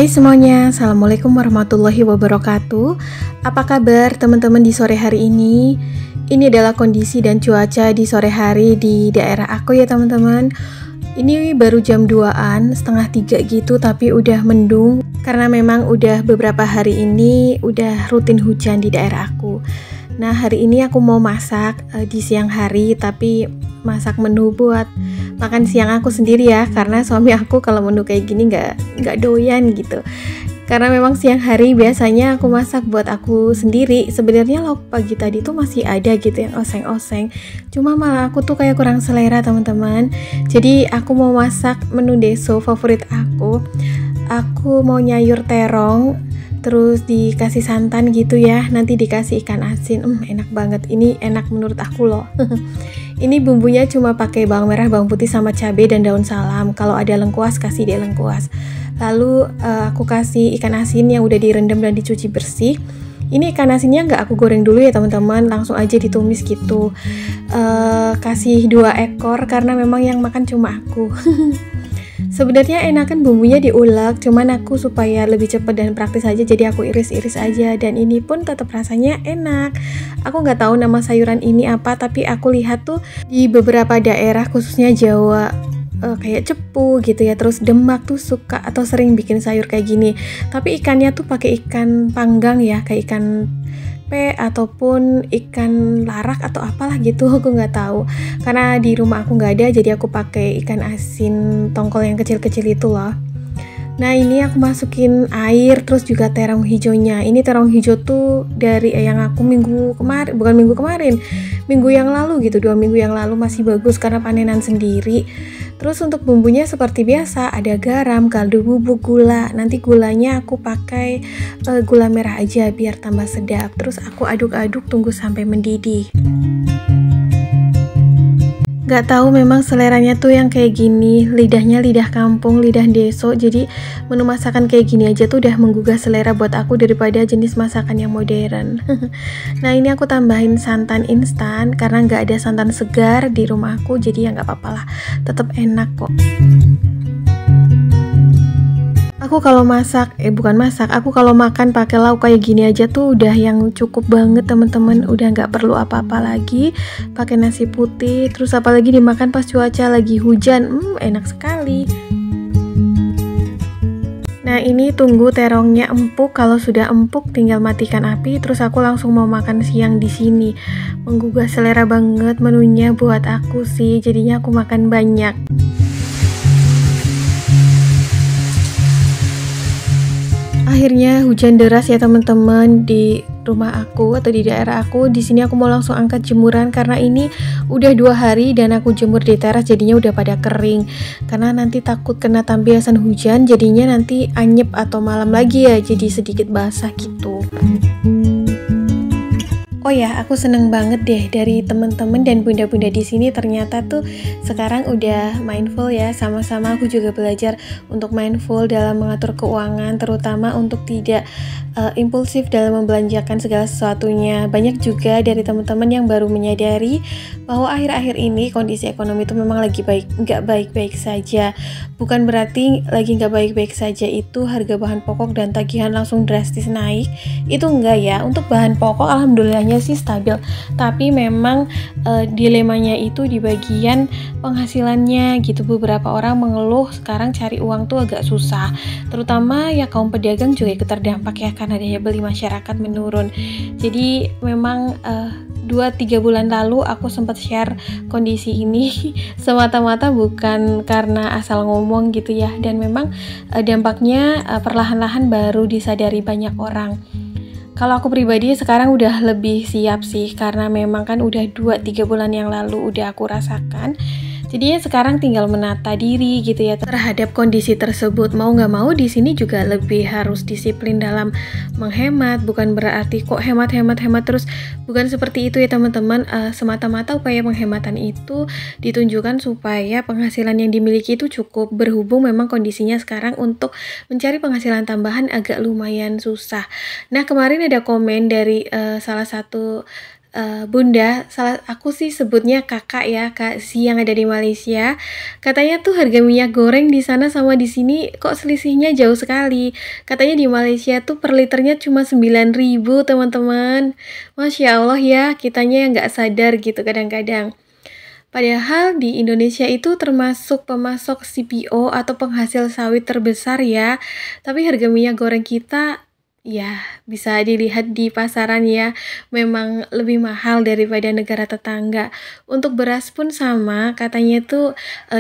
Hai semuanya, Assalamualaikum warahmatullahi wabarakatuh. Apa kabar teman-teman di sore hari ini? Ini adalah kondisi dan cuaca di sore hari di daerah aku ya teman-teman. Ini baru jam 2-an, setengah 3 gitu, tapi udah mendung. Karena memang udah beberapa hari ini udah rutin hujan di daerah aku. Nah hari ini aku mau masak di siang hari, tapi masak menu buat makan siang aku sendiri ya, karena suami aku kalau menu kayak gini nggak doyan gitu. Karena memang siang hari biasanya aku masak buat aku sendiri. Sebenarnya lauk pagi tadi tuh masih ada gitu yang oseng-oseng, cuma malah aku tuh kayak kurang selera teman-teman. Jadi aku mau masak menu deso favorit aku. Aku mau nyayur terong, terus dikasih santan gitu ya, nanti dikasih ikan asin. Enak banget, ini enak menurut aku loh. Ini bumbunya cuma pakai bawang merah, bawang putih sama cabai dan daun salam. Kalau ada lengkuas kasih deh lengkuas. Lalu aku kasih ikan asin yang udah direndam dan dicuci bersih. Ini ikan asinnya nggak aku goreng dulu ya teman-teman, langsung aja ditumis gitu. Kasih 2 ekor karena memang yang makan cuma aku. Sebenarnya enakan bumbunya diulek, cuman aku supaya lebih cepat dan praktis aja jadi aku iris-iris aja, dan ini pun tetap rasanya enak. Aku nggak tahu nama sayuran ini apa, tapi aku lihat tuh di beberapa daerah khususnya Jawa kayak cepu gitu ya, terus Demak tuh suka atau sering bikin sayur kayak gini. Tapi ikannya tuh pakai ikan panggang ya, kayak ikan ataupun ikan larak atau apalah gitu, aku nggak tahu karena di rumah aku nggak ada, jadi aku pakai ikan asin tongkol yang kecil-kecil itu loh. Nah ini aku masukin air, terus juga terong hijaunya. Ini terong hijau tuh dari yang aku minggu yang lalu gitu, 2 minggu yang lalu, masih bagus karena panenan sendiri. Terus untuk bumbunya seperti biasa, ada garam, kaldu bubuk, gula. Nanti gulanya aku pakai gula merah aja biar tambah sedap. Terus aku aduk-aduk tunggu sampai mendidih. Gak tahu memang seleranya tuh yang kayak gini, lidahnya lidah kampung, lidah deso. Jadi menu masakan kayak gini aja tuh udah menggugah selera buat aku daripada jenis masakan yang modern. Nah ini aku tambahin santan instan karena nggak ada santan segar di rumah aku, jadi ya nggak apa-apa lah, tetap enak kok. Aku kalau aku kalau makan pakai lauk kayak gini aja tuh udah yang cukup banget teman-teman, udah nggak perlu apa-apa lagi. Pakai nasi putih, terus apalagi dimakan pas cuaca lagi hujan, enak sekali. Nah ini tunggu terongnya empuk, kalau sudah empuk tinggal matikan api, terus aku langsung mau makan siang di sini. Menggugah selera banget menunya buat aku sih, jadinya aku makan banyak. Akhirnya hujan deras ya teman-teman di rumah aku atau di daerah aku. Di sini aku mau langsung angkat jemuran karena ini udah 2 hari dan aku jemur di teras, jadinya udah pada kering. Karena nanti takut kena tampiasan hujan, jadinya nanti anyep atau malam lagi ya, jadi sedikit basah gitu. Oh ya, aku seneng banget deh dari temen-temen dan bunda-bunda di sini, ternyata tuh sekarang udah mindful ya, sama-sama aku juga belajar untuk mindful dalam mengatur keuangan, terutama untuk tidak impulsif dalam membelanjakan segala sesuatunya. Banyak juga dari teman-teman yang baru menyadari bahwa akhir-akhir ini kondisi ekonomi itu memang lagi nggak baik-baik saja. Bukan berarti lagi nggak baik-baik saja itu harga bahan pokok dan tagihan langsung drastis naik, itu enggak ya. Untuk bahan pokok alhamdulillahnya sih stabil, tapi memang dilemanya itu di bagian penghasilannya gitu. Beberapa orang mengeluh sekarang cari uang tuh agak susah, terutama ya kaum pedagang juga ikut terdampak ya karena daya beli masyarakat menurun. Jadi memang 2-3 bulan lalu aku sempat share kondisi ini semata-mata bukan karena asal ngomong gitu ya, dan memang dampaknya perlahan-lahan baru disadari banyak orang. Kalau aku pribadi sekarang udah lebih siap sih, karena memang kan udah 2-3 bulan yang lalu udah aku rasakan. Jadinya sekarang tinggal menata diri gitu ya terhadap kondisi tersebut. Mau nggak mau di sini juga lebih harus disiplin dalam menghemat. Bukan berarti kok hemat terus, bukan seperti itu ya teman-teman. Semata-mata upaya penghematan itu ditunjukkan supaya penghasilan yang dimiliki itu cukup, berhubung memang kondisinya sekarang untuk mencari penghasilan tambahan agak lumayan susah. Nah kemarin ada komen dari salah satu Bunda, aku sih sebutnya kakak ya, Kak Si yang ada di Malaysia. Katanya tuh harga minyak goreng di sana sama di sini kok selisihnya jauh sekali. Katanya di Malaysia tuh per liternya cuma 9.000 teman-teman. Masya Allah ya, kitanya yang nggak sadar gitu kadang-kadang. Padahal di Indonesia itu termasuk pemasok CPO atau penghasil sawit terbesar ya. Tapi harga minyak goreng kita ya bisa dilihat di pasaran ya, memang lebih mahal daripada negara tetangga. Untuk beras pun sama, katanya tuh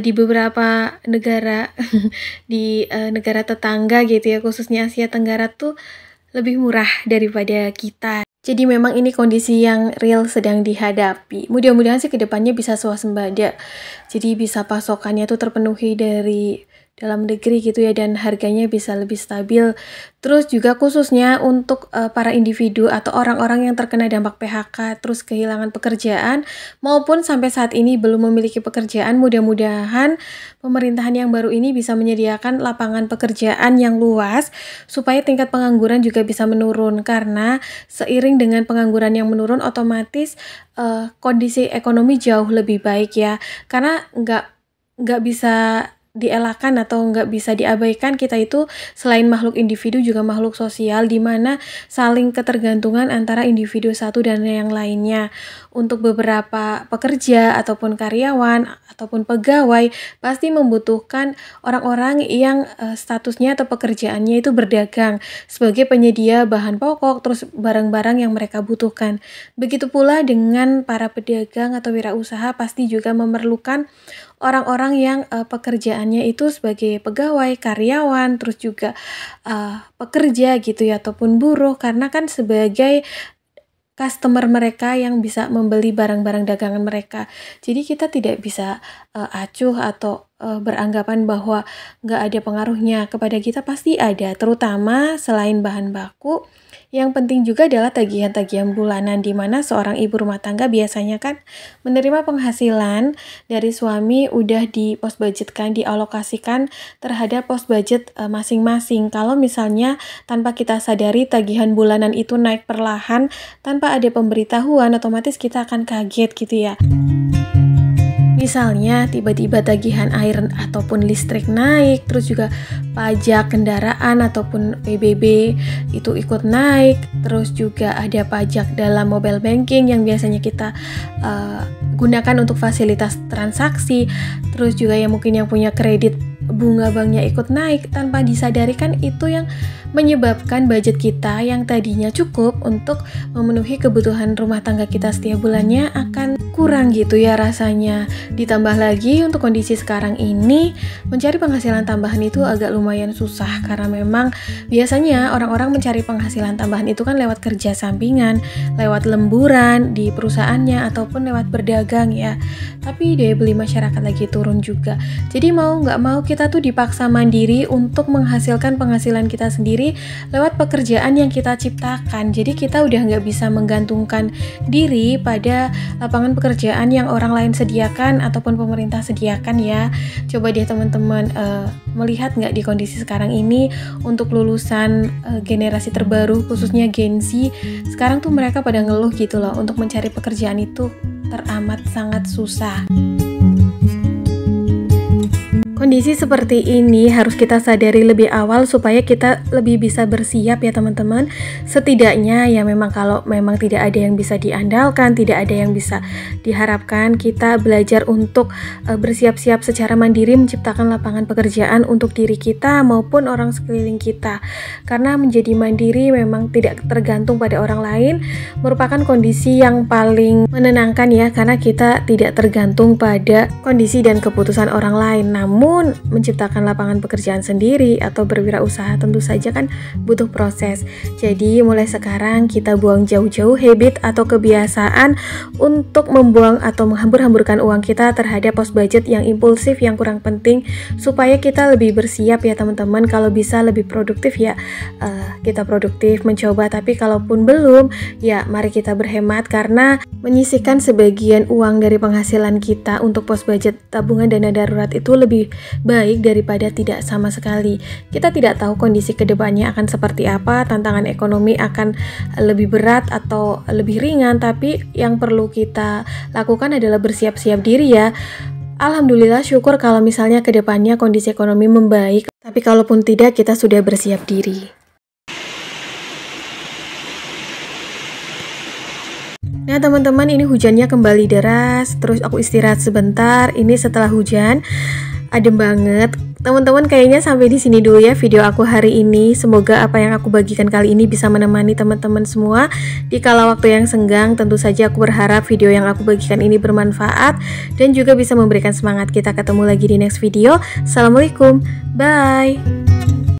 di beberapa negara di negara tetangga gitu ya, khususnya Asia Tenggara tuh lebih murah daripada kita. Jadi memang ini kondisi yang real sedang dihadapi. Mudah-mudahan sih kedepannya bisa swasembada. Jadi bisa pasokannya tuh terpenuhi dari dalam negeri gitu ya, dan harganya bisa lebih stabil. Terus juga khususnya untuk para individu atau orang-orang yang terkena dampak PHK terus kehilangan pekerjaan maupun sampai saat ini belum memiliki pekerjaan, mudah-mudahan pemerintahan yang baru ini bisa menyediakan lapangan pekerjaan yang luas supaya tingkat pengangguran juga bisa menurun, karena seiring dengan pengangguran yang menurun otomatis kondisi ekonomi jauh lebih baik ya, karena nggak bisa dielakkan atau nggak bisa diabaikan, kita itu selain makhluk individu juga makhluk sosial, di mana saling ketergantungan antara individu satu dan yang lainnya. Untuk beberapa pekerja ataupun karyawan ataupun pegawai pasti membutuhkan orang-orang yang statusnya atau pekerjaannya itu berdagang sebagai penyedia bahan pokok, terus barang-barang yang mereka butuhkan. Begitu pula dengan para pedagang atau wirausaha pasti juga memerlukan orang-orang yang pekerjaannya itu sebagai pegawai, karyawan, terus juga pekerja gitu ya, ataupun buruh, karena kan sebagai customer mereka yang bisa membeli barang-barang dagangan mereka. Jadi kita tidak bisa acuh atau beranggapan bahwa nggak ada pengaruhnya. Kepada kita pasti ada, terutama selain bahan baku. Yang penting juga adalah tagihan-tagihan bulanan, di mana seorang ibu rumah tangga biasanya kan menerima penghasilan dari suami udah di post budgetkan, dialokasikan terhadap post budget masing-masing. Kalau misalnya tanpa kita sadari tagihan bulanan itu naik perlahan tanpa ada pemberitahuan, otomatis kita akan kaget gitu ya. Misalnya tiba-tiba tagihan air ataupun listrik naik, terus juga pajak kendaraan ataupun PBB itu ikut naik, terus juga ada pajak dalam mobile banking yang biasanya kita gunakan untuk fasilitas transaksi, terus juga yang mungkin yang punya kredit bunga banknya ikut naik, tanpa disadari kan itu yang menyebabkan budget kita yang tadinya cukup untuk memenuhi kebutuhan rumah tangga kita setiap bulannya akan kurang gitu ya rasanya. Ditambah lagi untuk kondisi sekarang ini mencari penghasilan tambahan itu agak lumayan susah, karena memang biasanya orang-orang mencari penghasilan tambahan itu kan lewat kerja sampingan, lewat lemburan di perusahaannya ataupun lewat berdagang ya. Tapi daya beli masyarakat lagi turun juga. Jadi mau nggak mau kita tuh dipaksa mandiri untuk menghasilkan penghasilan kita sendiri lewat pekerjaan yang kita ciptakan. Jadi kita udah nggak bisa menggantungkan diri pada lapangan pekerjaan yang orang lain sediakan ataupun pemerintah sediakan ya. Coba deh teman-teman melihat nggak di kondisi sekarang ini untuk lulusan generasi terbaru khususnya Gen Z, sekarang tuh mereka pada ngeluh gitu loh, untuk mencari pekerjaan itu teramat sangat susah. Kondisi seperti ini harus kita sadari lebih awal supaya kita lebih bisa bersiap ya teman-teman. Setidaknya ya memang kalau memang tidak ada yang bisa diandalkan, tidak ada yang bisa diharapkan, kita belajar untuk bersiap-siap secara mandiri menciptakan lapangan pekerjaan untuk diri kita maupun orang sekeliling kita. Karena menjadi mandiri memang tidak tergantung pada orang lain merupakan kondisi yang paling menenangkan ya, karena kita tidak tergantung pada kondisi dan keputusan orang lain. Namun menciptakan lapangan pekerjaan sendiri atau berwirausaha tentu saja kan butuh proses. Jadi mulai sekarang kita buang jauh-jauh habit atau kebiasaan untuk membuang atau menghambur-hamburkan uang kita terhadap post budget yang impulsif, yang kurang penting, supaya kita lebih bersiap ya teman-teman. Kalau bisa lebih produktif ya kita produktif mencoba, tapi kalaupun belum ya mari kita berhemat, karena menyisihkan sebagian uang dari penghasilan kita untuk post budget tabungan dana darurat itu lebih baik daripada tidak sama sekali. Kita tidak tahu kondisi kedepannya akan seperti apa, tantangan ekonomi akan lebih berat atau lebih ringan, tapi yang perlu kita lakukan adalah bersiap-siap diri ya. Alhamdulillah, syukur kalau misalnya kedepannya kondisi ekonomi membaik, tapi kalaupun tidak, kita sudah bersiap diri. Nah teman-teman, ini hujannya kembali deras, terus aku istirahat sebentar. Ini setelah hujan, adem banget. Teman-teman, kayaknya sampai di sini dulu ya video aku hari ini. Semoga apa yang aku bagikan kali ini bisa menemani teman-teman semua di kala waktu yang senggang. Tentu saja aku berharap video yang aku bagikan ini bermanfaat dan juga bisa memberikan semangat. Kita ketemu lagi di next video. Assalamualaikum, bye.